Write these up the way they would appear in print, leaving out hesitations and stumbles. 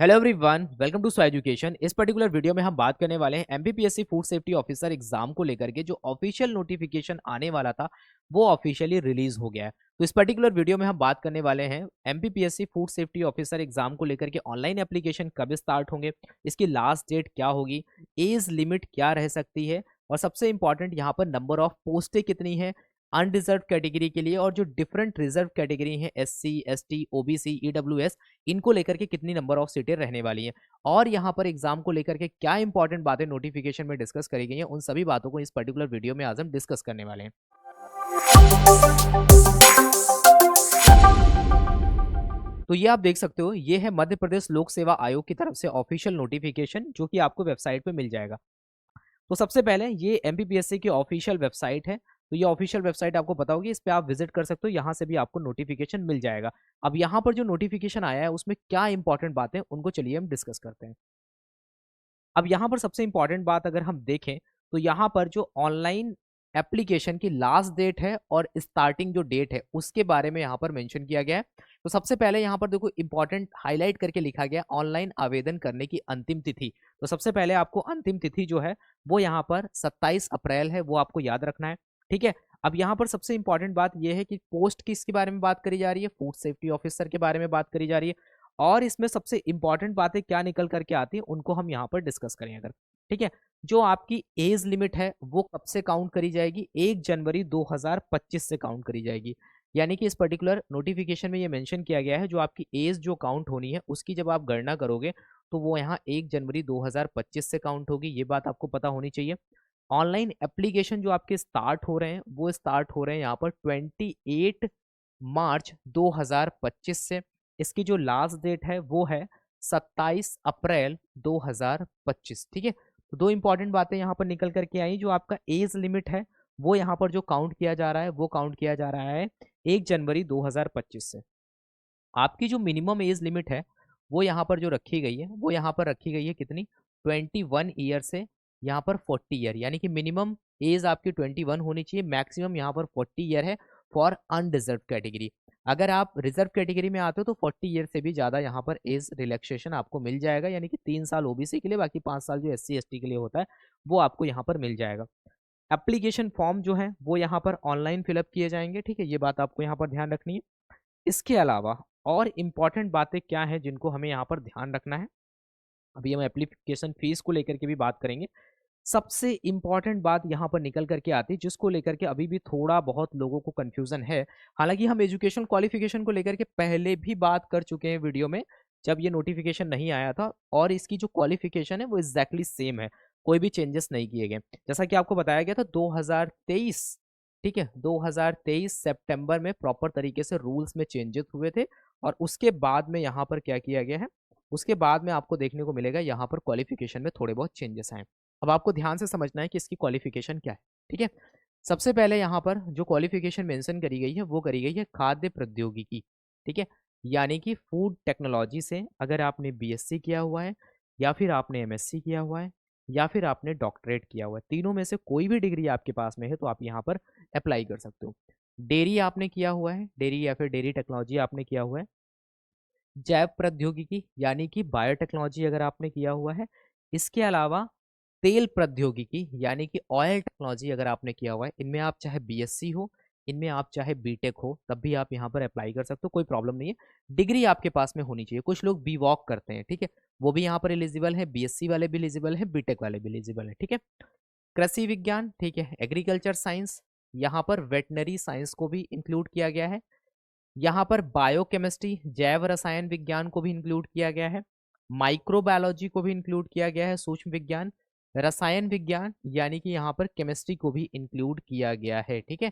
Hello everyone, welcome to So Education. इस particular video में हम बात करने वाले हैं MPPSC food safety officer exam को लेकर के जो ऑफिशियल नोटिफिकेशन आने वाला था वो ऑफिशियली रिलीज हो गया है। तो इस पर्टिकुलर वीडियो में हम बात करने वाले हैं MPPSC food safety officer exam को लेकर के ऑनलाइन एप्लीकेशन कब स्टार्ट होंगे, इसकी लास्ट डेट क्या होगी, एज लिमिट क्या रह सकती है और सबसे इंपॉर्टेंट यहाँ पर नंबर ऑफ पोस्टें कितनी है अनरिजर्व कैटेगरी के लिए, और जो डिफरेंट रिजर्व कैटेगरी है एससी, एसटी, ओबीसी, ईडब्ल्यूएस, इनको लेकर के कितनी नंबर ऑफ सीटें रहने वाली हैं और यहाँ पर एग्जाम को लेकर के क्या इंपॉर्टेंट बातें नोटिफिकेशन में डिस्कस करी गई हैं, उन सभी बातों को इस पर्टिकुलर वीडियो में आज हम डिस्कस करने वाले हैं। तो ये आप देख सकते हो, ये है मध्य प्रदेश लोक सेवा आयोग की तरफ से ऑफिशियल नोटिफिकेशन जो कि आपको वेबसाइट पे मिल जाएगा। तो सबसे पहले ये एमपीपीएससी की ऑफिशियल वेबसाइट है। तो ये ऑफिशियल वेबसाइट आपको पता होगी, इस पे आप विजिट कर सकते हो, यहाँ से भी आपको नोटिफिकेशन मिल जाएगा। अब यहाँ पर जो नोटिफिकेशन आया है उसमें क्या इंपॉर्टेंट बातें उनको चलिए हम डिस्कस करते हैं। अब यहाँ पर सबसे इंपॉर्टेंट बात अगर हम देखें तो यहाँ पर जो ऑनलाइन एप्लीकेशन की लास्ट डेट है और स्टार्टिंग जो डेट है उसके बारे में यहाँ पर मेंशन किया गया है। तो सबसे पहले यहाँ पर देखो इंपॉर्टेंट हाईलाइट करके लिखा गया ऑनलाइन आवेदन करने की अंतिम तिथि। तो सबसे पहले आपको अंतिम तिथि जो है वो यहाँ पर 27 अप्रैल है, वो आपको याद रखना है। ठीक है। अब यहाँ पर सबसे इंपॉर्टेंट बात यह है कि पोस्ट किसके बारे में बात करी जा रही है, फूड सेफ्टी ऑफिसर के बारे में बात करी जा रही है और इसमें सबसे इंपॉर्टेंट बातें क्या निकल करके आती है उनको हम यहाँ पर डिस्कस करें अगर। ठीक है। जो आपकी एज लिमिट है वो कब से काउंट करी जाएगी, 1 जनवरी 2025 से काउंट करी जाएगी। यानी कि इस पर्टिकुलर नोटिफिकेशन में ये मेंशन किया गया है जो आपकी एज जो काउंट होनी है उसकी जब आप गणना करोगे तो वो यहाँ 1 जनवरी 2025 से काउंट होगी, ये बात आपको पता होनी चाहिए। ऑनलाइन एप्लीकेशन जो आपके स्टार्ट हो रहे हैं वो स्टार्ट हो रहे हैं यहाँ पर 28 मार्च 2025 से। इसकी जो लास्ट डेट है वो है 27 अप्रैल 2025। ठीक है। तो दो इंपॉर्टेंट बातें यहाँ पर निकल करके आई। जो आपका एज लिमिट है वो यहाँ पर जो काउंट किया जा रहा है वो काउंट किया जा रहा है 1 जनवरी 2025 से। आपकी जो मिनिमम एज लिमिट है वो यहाँ पर जो रखी गई है वो यहाँ पर रखी गई है कितनी, 21 ईयर से यहाँ पर 40 ईयर, यानी कि मिनिमम एज आपकी 21 होनी चाहिए, मैक्सिमम यहाँ पर 40 ईयर है फॉर अनरिजर्व कैटेगरी। अगर आप रिजर्व कैटेगरी में आते हो तो 40 ईयर से भी ज़्यादा यहाँ पर एज रिलैक्सेशन आपको मिल जाएगा, यानी कि 3 साल ओबीसी के लिए, बाकी 5 साल जो एससी एसटी के लिए होता है वो आपको यहाँ पर मिल जाएगा। एप्लीकेशन फॉर्म जो है वो यहाँ पर ऑनलाइन फिलअप किए जाएंगे। ठीक है, ये बात आपको यहाँ पर ध्यान रखनी है। इसके अलावा और इम्पॉर्टेंट बातें क्या हैं जिनको हमें यहाँ पर ध्यान रखना है, अभी हम एप्लीकेशन फीस को लेकर के भी बात करेंगे। सबसे इम्पॉर्टेंट बात यहाँ पर निकल करके आती है जिसको लेकर के अभी भी थोड़ा बहुत लोगों को कंफ्यूजन है। हालांकि हम एजुकेशन क्वालिफिकेशन को लेकर के पहले भी बात कर चुके हैं वीडियो में जब ये नोटिफिकेशन नहीं आया था, और इसकी जो क्वालिफिकेशन है वो एग्जैक्टली सेम है, कोई भी चेंजेस नहीं किए गए। जैसा कि आपको बताया गया था 2023, ठीक है, 2023 सितंबर में प्रॉपर तरीके से रूल्स में चेंजेस हुए थे और उसके बाद में यहाँ पर क्या किया गया है, उसके बाद में आपको देखने को मिलेगा यहाँ पर क्वालिफिकेशन में थोड़े बहुत चेंजेस आए। अब आपको ध्यान से समझना है कि इसकी क्वालिफिकेशन क्या है। ठीक है। सबसे पहले यहाँ पर जो क्वालिफिकेशन मेंशन करी गई है वो करी गई है खाद्य प्रौद्योगिकी। ठीक है। यानी कि फूड टेक्नोलॉजी से अगर आपने बीएससी किया हुआ है या फिर आपने एमएससी किया हुआ है या फिर आपने डॉक्टरेट किया हुआ है, तीनों में से कोई भी डिग्री आपके पास में है तो आप यहाँ पर अप्लाई कर सकते हो। डेयरी आपने किया हुआ है, डेयरी या फिर डेयरी टेक्नोलॉजी आपने किया हुआ है, जैव प्रौद्योगिकी यानी कि बायोटेक्नोलॉजी अगर आपने किया हुआ है, इसके अलावा तेल प्रौद्योगिकी यानी कि ऑयल टेक्नोलॉजी अगर आपने किया हुआ है, इनमें आप चाहे बीएससी हो, इनमें आप चाहे बीटेक हो, तब भी आप यहाँ पर अप्लाई कर सकते हो, कोई प्रॉब्लम नहीं है। डिग्री आपके पास में होनी चाहिए। कुछ लोग बी वॉक करते हैं, ठीक है, वो भी यहाँ पर एलिजिबल है, बीएससी वाले भी एलिजिबल है, बीटेक वाले भी एलिजिबल है। ठीक है। कृषि विज्ञान, ठीक है, एग्रीकल्चर साइंस, यहाँ पर वेटनरी साइंस को भी इंक्लूड किया गया है। यहाँ पर बायोकेमिस्ट्री, जैव रसायन विज्ञान को भी इंक्लूड किया गया है, माइक्रोबायोलॉजी को भी इंक्लूड किया गया है, सूक्ष्म विज्ञान, रसायन विज्ञान यानी कि यहाँ पर केमिस्ट्री को भी इंक्लूड किया गया है। ठीक है।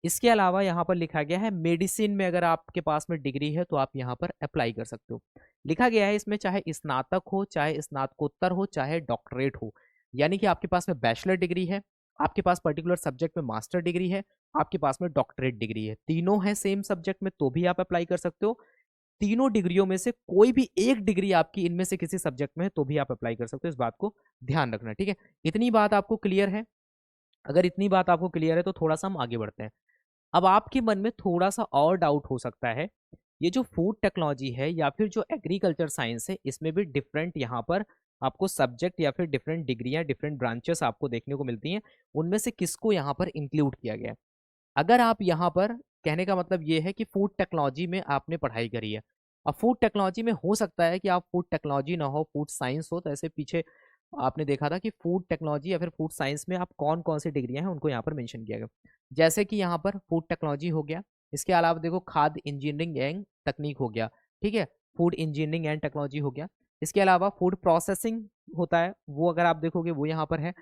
इसके अलावा यहाँ पर लिखा गया है मेडिसिन में अगर आपके पास में डिग्री है तो आप यहाँ पर अप्लाई कर सकते हो। लिखा गया है इसमें चाहे स्नातक हो, चाहे स्नातकोत्तर हो, चाहे डॉक्टरेट हो, यानी कि आपके पास में बैचलर डिग्री है, आपके पास पर्टिकुलर सब्जेक्ट में मास्टर डिग्री है, आपके पास में डॉक्टरेट डिग्री है, तीनों है सेम सब्जेक्ट में तो भी आप अप्लाई कर सकते हो। तीनों डिग्रियों में से कोई भी एक डिग्री आपकी इनमें से किसी सब्जेक्ट में है तो भी आप अप्लाई कर सकते हो, इस बात को ध्यान रखना। ठीक है। इतनी बात आपको क्लियर है? अगर इतनी बात आपको क्लियर है तो थोड़ा सा हम आगे बढ़ते हैं। अब आपके मन में थोड़ा सा और डाउट हो सकता है ये जो फूड टेक्नोलॉजी है या फिर जो एग्रीकल्चर साइंस है, इसमें भी डिफरेंट यहाँ पर आपको सब्जेक्ट या फिर डिफरेंट डिग्रियां, डिफरेंट ब्रांचेस आपको देखने को मिलती हैं। उनमें से किसको यहाँ पर इंक्लूड किया गया है। अगर आप यहाँ पर, कहने का मतलब ये है कि फूड टेक्नोलॉजी में आपने पढ़ाई करी है। अब फूड टेक्नोलॉजी में हो सकता है कि आप फूड टेक्नोलॉजी ना हो, फूड साइंस हो, तो ऐसे पीछे आपने देखा था कि फूड टेक्नोलॉजी या फिर फूड साइंस में आप कौन-कौन सी डिग्रियाँ हैं उनको यहाँ पर मेंशन किया गया। जैसे कि यहाँ पर फूड टेक्नोलॉजी हो गया, इसके अलावा देखो खाद्य इंजीनियरिंग एंड तकनीक हो गया, ठीक है? फूड इंजीनियरिंग एंड टेक्नोलॉजी हो गया। इसके अलावा फूड प्रोसेसिंग होता है, वो अगर आप देखोगे वो यहाँ पर है।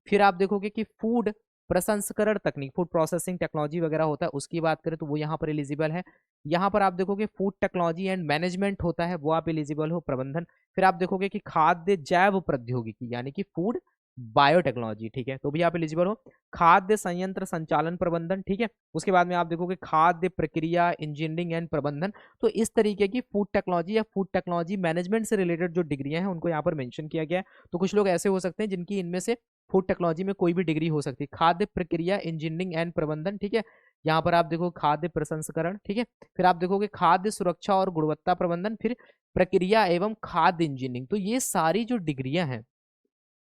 फिर आप देखोगे कि फूड प्रसंस्करण तकनीक, फूड प्रोसेसिंग टेक्नोलॉजी वगैरह होता है, उसकी बात करें तो वो यहाँ पर एलिजिबल है। यहाँ पर आप देखोगे फूड टेक्नोलॉजी एंड मैनेजमेंट होता है, वो आप एलिजिबल हो, प्रबंधन। फिर आप देखोगे कि खाद्य जैव प्रौद्योगिकी यानी कि फूड बायोटेक्नोलॉजी, ठीक है, तो भी आप एलिजिबल हो। खाद्य संयंत्र संचालन प्रबंधन, ठीक है। उसके बाद में आप देखोगे खाद्य प्रक्रिया इंजीनियरिंग एंड प्रबंधन। तो इस तरीके की फूड टेक्नोलॉजी या फूड टेक्नोलॉजी मैनेजमेंट से रिलेटेड जो डिग्रियां हैं उनको यहाँ पर मेंशन किया गया है। तो कुछ लोग ऐसे हो सकते हैं जिनकी इनमें से फूड टेक्नोलॉजी में कोई भी डिग्री हो सकती है। खाद्य प्रक्रिया इंजीनियरिंग एंड प्रबंधन, ठीक है। यहाँ पर आप देखो खाद्य प्रसंस्करण, ठीक है। फिर आप देखोगे खाद्य सुरक्षा और गुणवत्ता प्रबंधन, फिर प्रक्रिया एवं खाद्य इंजीनियरिंग। तो ये सारी जो डिग्रियां हैं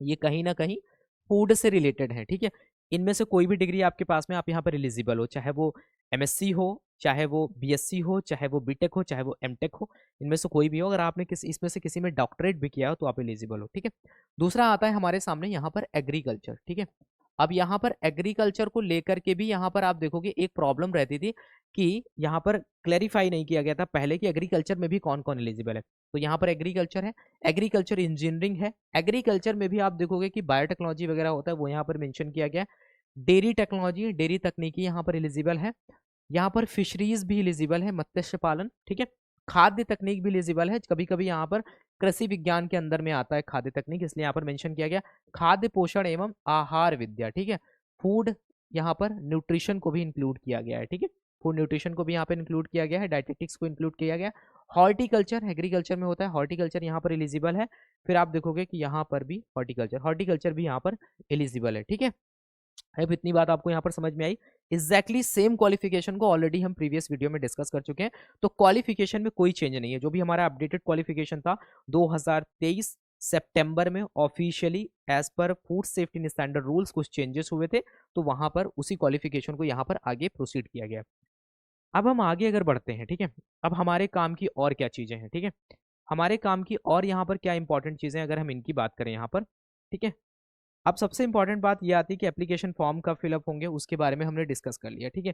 ये कहीं ना कहीं फूड से रिलेटेड है, ठीक है। इनमें से कोई भी डिग्री आपके पास में, आप यहाँ पर एलिजिबल हो, चाहे वो एमएससी हो, चाहे वो बीएससी हो, चाहे वो बीटेक हो, चाहे वो एमटेक हो, इनमें से कोई भी हो। अगर आपने किसी इसमें से किसी में डॉक्टरेट भी किया हो तो आप एलिजिबल हो, ठीक है। दूसरा आता है हमारे सामने यहाँ पर एग्रीकल्चर, ठीक है। अब यहाँ पर एग्रीकल्चर को लेकर के भी यहाँ पर आप देखोगे एक प्रॉब्लम रहती थी कि यहाँ पर क्लैरिफाई नहीं किया गया था पहले कि एग्रीकल्चर में भी कौन कौन एलिजिबल है। तो यहाँ पर एग्रीकल्चर है, एग्रीकल्चर इंजीनियरिंग है, एग्रीकल्चर में भी आप देखोगे कि बायोटेक्नोलॉजी वगैरह होता है, वो यहाँ पर मेंशन किया गया है। डेयरी टेक्नोलॉजी, डेयरी तकनीकी यहाँ पर एलिजिबल है। यहाँ पर फिशरीज भी एलिजिबल है, मत्स्य पालन, ठीक है। खाद्य तकनीक भी एलिजिबल है, कभी कभी यहाँ पर कृषि विज्ञान के अंदर में आता है खाद्य तकनीक, इसलिए यहाँ पर मेंशन किया गया। खाद्य पोषण एवं आहार विद्या, ठीक है। फूड, यहाँ पर न्यूट्रिशन को भी इंक्लूड किया गया है, ठीक है। फूड न्यूट्रिशन को भी यहाँ पर इंक्लूड किया गया है, डायटेटिक्स को इंक्लूड किया गया। हॉर्टिकल्चर, एग्रीकल्चर में होता है, हॉर्टिकल्चर यहाँ पर एलिजिबल है। फिर आप देखोगे कि यहाँ पर भी हॉर्टिकल्चर, हॉर्टिकल्चर भी यहाँ पर एलिजिबल है, ठीक है। अब इतनी बात आपको यहाँ पर समझ में आई। एग्जैक्टली सेम क्वालिफिकेशन को ऑलरेडी हम प्रीवियस वीडियो में डिस्कस कर चुके हैं, तो क्वालिफिकेशन में कोई चेंज नहीं है। जो भी हमारा अपडेटेड क्वालिफिकेशन था 2023 सितंबर में officially as per food safety standard rules कुछ चेंजेस हुए थे, तो वहां पर उसी क्वालिफिकेशन को यहाँ पर आगे प्रोसीड किया गया। अब हम आगे अगर बढ़ते हैं, ठीक है। अब हमारे काम की और क्या चीजें हैं, ठीक है। हमारे काम की और यहाँ पर क्या इंपॉर्टेंट चीजें, अगर हम इनकी बात करें यहाँ पर, ठीक है। अब सबसे इंपॉर्टेंट बात ये आती है कि एप्लीकेशन फॉर्म कब फिलअप होंगे, उसके बारे में हमने डिस्कस कर लिया, ठीक है।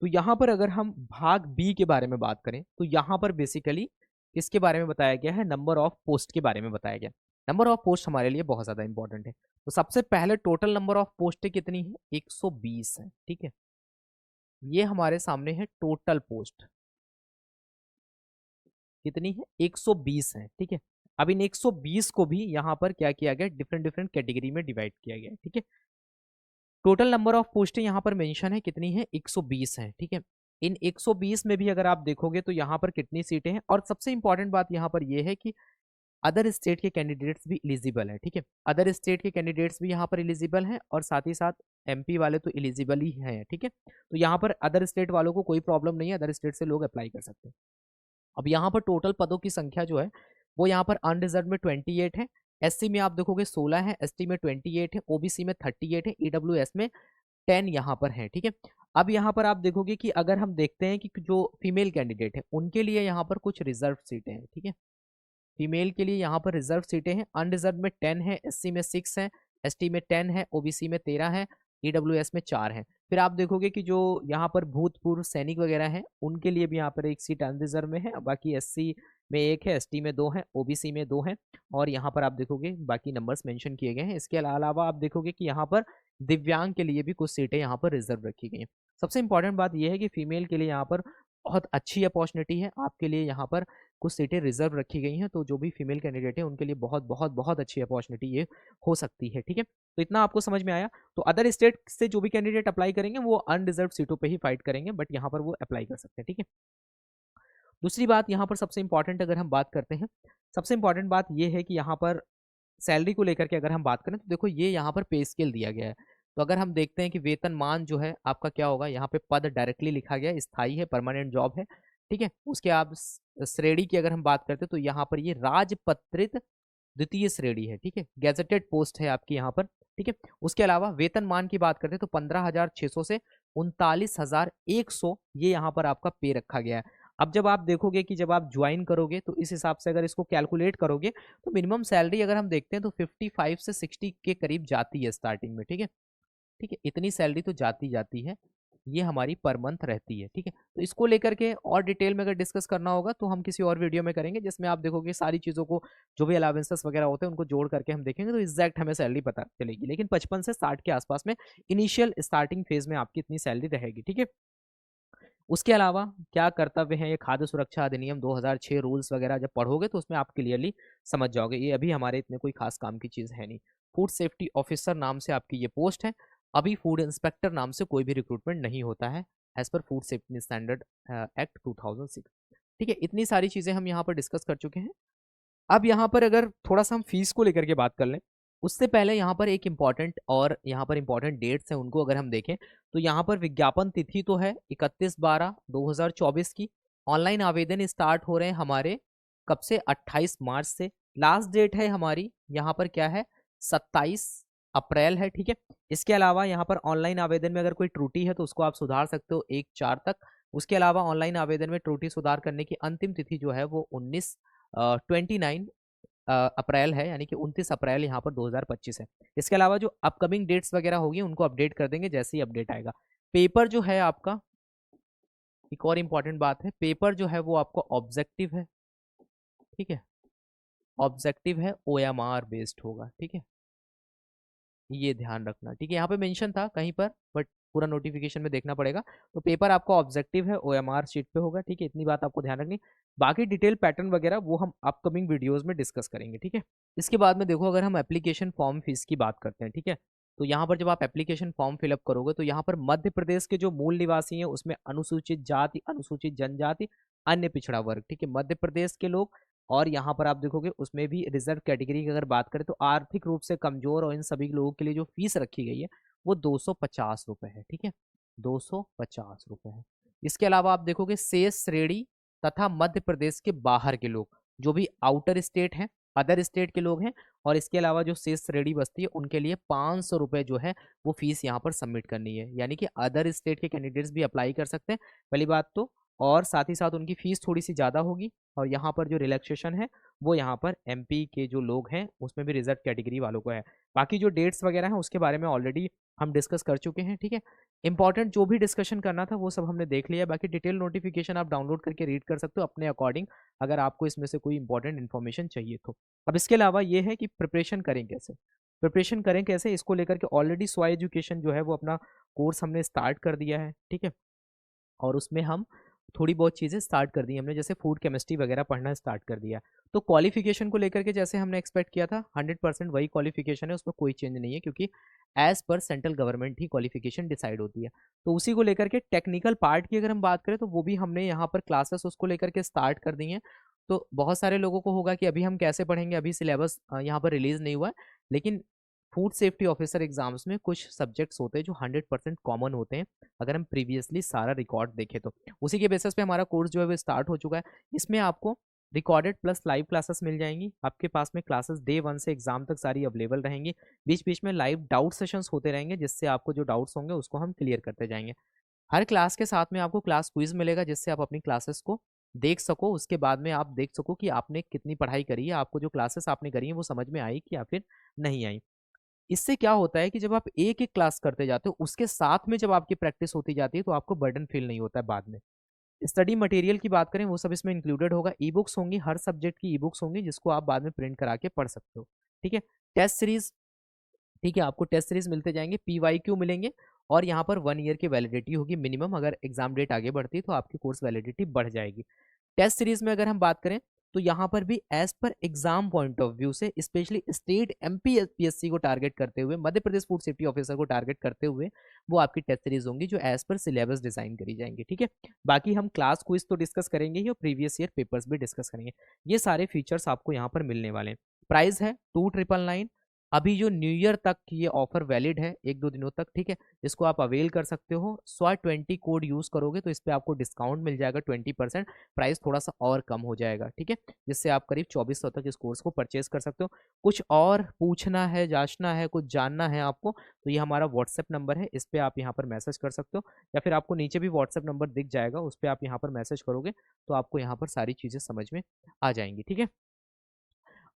तो यहाँ पर अगर हम भाग बी के बारे में बात करें तो यहाँ पर बेसिकली इसके बारे में बताया गया है, नंबर ऑफ पोस्ट के बारे में बताया गया। नंबर ऑफ पोस्ट हमारे लिए बहुत ज़्यादा इंपॉर्टेंट है। तो सबसे पहले टोटल नंबर ऑफ पोस्ट कितनी है, 120 है, ठीक है। ये हमारे सामने है टोटल पोस्ट कितनी है, 120 है, ठीक है। अब इन 120 को भी यहाँ पर क्या किया गया, डिफरेंट डिफरेंट कैटेगरी में डिवाइड किया गया है, ठीक है। टोटल नंबर ऑफ पोस्टें यहाँ पर मेंशन है, कितनी है, 120 है, ठीक है। इन 120 में भी अगर आप देखोगे तो यहाँ पर कितनी सीटें हैं, और सबसे इंपॉर्टेंट बात यहाँ पर यह है कि अदर स्टेट के कैंडिडेट्स भी एलिजिबल है, ठीक है। अदर स्टेट के कैंडिडेट्स भी यहाँ पर एलिजिबल हैं, और साथ ही साथ एमपी वाले तो एलिजिबल ही हैं, ठीक है। तो यहाँ पर अदर स्टेट वालों को कोई प्रॉब्लम नहीं है, अदर स्टेट से लोग अप्लाई कर सकते हैं। अब यहाँ पर टोटल पदों की संख्या जो है वो यहाँ पर अनरिजर्व में 28 है, एससी में आप देखोगे 16 है, एसटी में 28 है, ओबीसी में 38 है, ईडब्ल्यूएस में 10 यहाँ पर है, ठीक है। अब यहाँ पर आप देखोगे कि अगर हम देखते हैं कि जो फीमेल कैंडिडेट है उनके लिए यहाँ पर कुछ रिजर्व सीटें हैं, ठीक है। फीमेल के लिए यहाँ पर रिजर्व सीटें हैं, अनरिजर्व में 10 है, एससी में 6 है, एसटी में 10 है, ओबीसी में 13 है, ईडब्ल्यूएस में 4 है। फिर आप देखोगे कि जो यहाँ पर भूतपूर्व सैनिक वगैरह हैं उनके लिए भी यहाँ पर एक सीट अनरिजर्व में है, बाकी एससी में 1 है, एसटी में 2 है, ओबीसी में 2 है, और यहाँ पर आप देखोगे बाकी नंबर्स मेंशन किए गए हैं। इसके अलावा आप देखोगे कि यहाँ पर दिव्यांग के लिए भी कुछ सीटें यहाँ पर रिजर्व रखी गई हैं। सबसे इंपॉर्टेंट बात यह है कि फीमेल के लिए यहाँ पर बहुत अच्छी अपॉर्चुनिटी है, आपके लिए यहाँ पर कुछ सीटें रिजर्व रखी गई हैं, तो जो भी फीमेल कैंडिडेट है उनके लिए बहुत बहुत बहुत अच्छी अपॉर्चुनिटी ये हो सकती है, ठीक है। तो इतना आपको समझ में आया। तो अदर स्टेट से जो भी कैंडिडेट अप्लाई करेंगे वो अनरिजर्व सीटों पे ही फाइट करेंगे, बट यहाँ पर वो अप्लाई कर सकते हैं, ठीक है। दूसरी बात यहाँ पर सबसे इंपॉर्टेंट अगर हम बात करते हैं, सबसे इंपॉर्टेंट बात ये है कि यहाँ पर सैलरी को लेकर के अगर हम बात करें तो देखो ये यहाँ पर पे स्केल दिया गया है। तो अगर हम देखते हैं कि वेतनमान जो है आपका क्या होगा, यहाँ पे पद डायरेक्टली लिखा गया है, स्थायी है, परमानेंट जॉब है, ठीक है। उसके आप श्रेणी की अगर हम बात करते हैं तो यहाँ पर ये राजपत्रित द्वितीय श्रेणी है, ठीक है, गैजेटेड पोस्ट है आपकी यहाँ पर, ठीक है। उसके अलावा वेतनमान की बात करते हैं तो 15,600 से 39,100 ये यहाँ पर आपका पे रखा गया है। अब जब आप देखोगे कि जब आप ज्वाइन करोगे तो इस हिसाब से अगर इसको कैलकुलेट करोगे तो मिनिमम सैलरी अगर हम देखते हैं तो 55 से 60 के करीब जाती है स्टार्टिंग में, ठीक है। ठीक है, इतनी सैलरी तो जाती जाती है, ये हमारी पर मंथ रहती है, ठीक है। तो इसको लेकर के और डिटेल में अगर डिस्कस करना होगा तो हम किसी और वीडियो में करेंगे, जिसमें आप देखोगे सारी चीज़ों को, जो भी अलावेंसेस वगैरह होते हैं उनको जोड़ करके हम देखेंगे तो एग्जैक्ट हमें सैलरी पता चलेगी। लेकिन 55 से 60 के आसपास में इनिशियल स्टार्टिंग फेज में आपकी इतनी सैलरी रहेगी, ठीक है। उसके अलावा क्या कर्तव्य है, ये खाद्य सुरक्षा अधिनियम 2006 रूल्स वगैरह जब पढ़ोगे तो उसमें आप क्लियरली समझ जाओगे, ये अभी हमारे इतने कोई खास काम की चीज़ है नहीं। फूड सेफ्टी ऑफिसर नाम से आपकी ये पोस्ट है, अभी फूड इंस्पेक्टर नाम से कोई भी रिक्रूटमेंट नहीं होता है as per food safety standard act 2006, ठीक है। इतनी सारी चीज़ें हम यहाँ पर डिस्कस कर चुके हैं। अब यहाँ पर अगर थोड़ा सा हम फीस को लेकर के बात कर लें, उससे पहले यहाँ पर एक इम्पॉर्टेंट और यहाँ पर इम्पॉर्टेंट डेट्स हैं, उनको अगर हम देखें तो यहाँ पर विज्ञापन तिथि तो है 31/12/2024 की। ऑनलाइन आवेदन स्टार्ट हो रहे हैं हमारे कब से, 28 मार्च से। लास्ट डेट है हमारी यहाँ पर क्या है, 27 अप्रैल है, ठीक है। इसके अलावा यहाँ पर ऑनलाइन आवेदन में अगर कोई त्रुटि है तो उसको आप सुधार सकते हो 1/4 तक। उसके अलावा ऑनलाइन आवेदन में त्रुटि सुधार करने की अंतिम तिथि जो है वो 29 अप्रैल है, यानी कि 29 अप्रैल यहाँ पर 2025 है। इसके अलावा जो अपकमिंग डेट्स वगैरह होगी उनको अपडेट कर देंगे जैसे ही अपडेट आएगा। पेपर जो है आपका, एक और इम्पॉर्टेंट बात है, पेपर जो है वो आपका ऑब्जेक्टिव है, ठीक है। ऑब्जेक्टिव है, OMR बेस्ड होगा, ठीक है, ये ध्यान रखना, ठीक है। यहाँ पे मेंशन था कहीं पर बट पूरा नोटिफिकेशन में देखना पड़ेगा। तो पेपर आपका ऑब्जेक्टिव है, OMR शीट पे होगा, ठीक है, इतनी बात आपको ध्यान रखनी। बाकी डिटेल पैटर्न वगैरह वो हम अपकमिंग वीडियोस में डिस्कस करेंगे, ठीक है। इसके बाद में देखो अगर हम एप्लीकेशन फॉर्म फीस की बात करते हैं, ठीक है, तो यहाँ पर जब आप एप्लीकेशन फॉर्म फिलअप करोगे तो यहाँ पर मध्य प्रदेश के जो मूल निवासी हैं उसमें अनुसूचित जाति, अनुसूचित जनजाति, अन्य पिछड़ा वर्ग, ठीक है, मध्य प्रदेश के लोग। और यहाँ पर आप देखोगे उसमें भी रिजर्व कैटेगरी की अगर बात करें तो आर्थिक रूप से कमजोर और इन सभी लोगों के लिए जो फीस रखी गई है वो 250 रुपये है, ठीक है, 250 रुपये है। इसके अलावा आप देखोगे शेष श्रेणी तथा मध्य प्रदेश के बाहर के लोग, जो भी आउटर स्टेट हैं, अदर स्टेट के लोग हैं, और इसके अलावा जो शेष श्रेणी बचती है उनके लिए 500 रुपये जो है वो फीस यहाँ पर सबमिट करनी है। यानी कि अदर स्टेट के कैंडिडेट्स भी अप्लाई कर सकते हैं, पहली बात तो, और साथ ही साथ उनकी फीस थोड़ी सी ज़्यादा होगी। और यहाँ पर जो रिलैक्सेशन है वो यहाँ पर MP के जो लोग हैं उसमें भी रिजर्व कैटेगरी वालों को है। बाकी जो डेट्स वगैरह हैं उसके बारे में ऑलरेडी हम डिस्कस कर चुके हैं, ठीक है। इंपॉर्टेंट जो भी डिस्कशन करना था वो सब हमने देख लिया। बाकी डिटेल नोटिफिकेशन आप डाउनलोड करके रीड कर सकते हो अपने अकॉर्डिंग, अगर आपको इसमें से कोई इंपॉर्टेंट इन्फॉर्मेशन चाहिए तो। अब इसके अलावा ये है कि प्रिपरेशन करें कैसे, प्रिपरेशन करें कैसे, इसको लेकर के ऑलरेडी स्वा एजुकेशन जो है वो अपना कोर्स हमने स्टार्ट कर दिया है, ठीक है। और उसमें हम थोड़ी बहुत चीज़ें स्टार्ट कर दी हमने, जैसे फूड केमिस्ट्री वगैरह पढ़ना स्टार्ट कर दिया। तो क्वालिफिकेशन को लेकर के जैसे हमने एक्सपेक्ट किया था 100% वही क्वालिफिकेशन है, उसमें कोई चेंज नहीं है, क्योंकि एज पर सेंट्रल गवर्नमेंट ही क्वालिफिकेशन डिसाइड होती है। तो उसी को लेकर के टेक्निकल पार्ट की अगर हम बात करें तो वो भी हमने यहाँ पर क्लासेस उसको लेकर के स्टार्ट कर दी हैं। तो बहुत सारे लोगों को होगा कि अभी हम कैसे पढ़ेंगे, अभी सिलेबस यहाँ पर रिलीज नहीं हुआ है, लेकिन फूड सेफ्टी ऑफिसर एग्जाम्स में कुछ सब्जेक्ट्स होते हैं जो 100% कॉमन होते हैं, अगर हम प्रीवियसली सारा रिकॉर्ड देखें तो। उसी के बेसिस पे हमारा कोर्स जो है वो स्टार्ट हो चुका है। इसमें आपको रिकॉर्डेड प्लस लाइव क्लासेस मिल जाएंगी, आपके पास में क्लासेस डे 1 से एग्जाम तक सारी अवेलेबल रहेंगी। बीच बीच में लाइव डाउट सेशंस होते रहेंगे, जिससे आपको जो डाउट्स होंगे उसको हम क्लियर करते जाएंगे। हर क्लास के साथ में आपको क्लास क्विज मिलेगा, जिससे आप अपनी क्लासेस को देख सको, उसके बाद में आप देख सको कि आपने कितनी पढ़ाई करी है, आपको जो क्लासेस आपने करी है वो समझ में आई कि या फिर नहीं आई। इससे क्या होता है कि जब आप एक एक क्लास करते जाते हो उसके साथ में जब आपकी प्रैक्टिस होती जाती है तो आपको बर्डन फील नहीं होता है बाद में। स्टडी मटेरियल की बात करें वो सब इसमें इंक्लूडेड होगा, ई बुक्स होंगी, हर सब्जेक्ट की ई बुक्स होंगी जिसको आप बाद में प्रिंट करा के पढ़ सकते हो, ठीक है। टेस्ट सीरीज, ठीक है, आपको टेस्ट सीरीज मिलते जाएंगे, PYQ मिलेंगे, और यहाँ पर 1 ईयर की वैलिडिटी होगी मिनिमम, अगर एग्जाम डेट आगे बढ़ती है तो आपकी कोर्स वैलिडिटी बढ़ जाएगी। टेस्ट सीरीज में अगर हम बात करें तो यहाँ पर भी as per exam point of view से स्पेशली स्टेट MPSC को टारगेट करते हुए, Madhya Pradesh food safety officer को टारगेट करते हुए वो आपकी टेस्ट सीरीज होंगी जो एज पर सिलेबस डिजाइन करी जाएंगी, ठीक है। बाकी हम क्लास क्विज तो डिस्कस करेंगे ही और प्रीवियस ईयर पेपर्स भी डिस्कस करेंगे। ये सारे फीचर्स आपको यहाँ पर मिलने वाले हैं। प्राइस है 2999, अभी जो न्यू ईयर तक ये ऑफर वैलिड है, 1-2 दिनों तक, ठीक है? इसको आप अवेल कर सकते हो। SWAT20 कोड यूज़ करोगे तो इस पे आपको डिस्काउंट मिल जाएगा 20%, प्राइस थोड़ा-सा और कम हो जाएगा, ठीक है? जिससे आप करीब 2400 तक इस कोर्स को परचेज़ कर सकते हो। कुछ और पूछना है, जाँचना है, कुछ जानना है आपको, तो ये हमारा व्हाट्सएप नंबर है, इस पे आप यहाँ पर मैसेज कर सकते हो, या फिर आपको नीचे भी व्हाट्सएप नंबर दिख जाएगा, उस पे आप यहाँ पर मैसेज करोगे, तो आपको यहाँ पर सारी चीज़ें समझ में आ जाएँगी, ठीक है?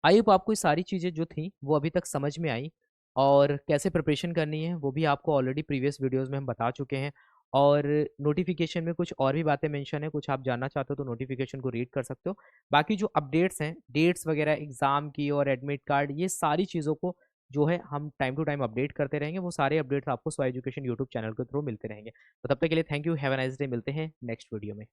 आई होप आपको ये सारी चीज़ें जो थी वो अभी तक समझ में आई, और कैसे प्रिपरेशन करनी है वो भी आपको ऑलरेडी प्रीवियस वीडियोस में हम बता चुके हैं। और नोटिफिकेशन में कुछ और भी बातें मेंशन है, कुछ आप जानना चाहते हो तो नोटिफिकेशन को रीड कर सकते हो। बाकी जो अपडेट्स हैं, डेट्स वगैरह एग्ज़ाम की और एडमिट कार्ड, ये सारी चीज़ों को जो है हम टाइम टू टाइम अपडेट करते रहेंगे। वो सारे अपडेट्स आपको स्व एजुकेशन यूट्यूब चैनल के थ्रू मिलते रहेंगे। तो तब तक के लिए thank you, have a nice day, मिलते हैं नेक्स्ट वीडियो में।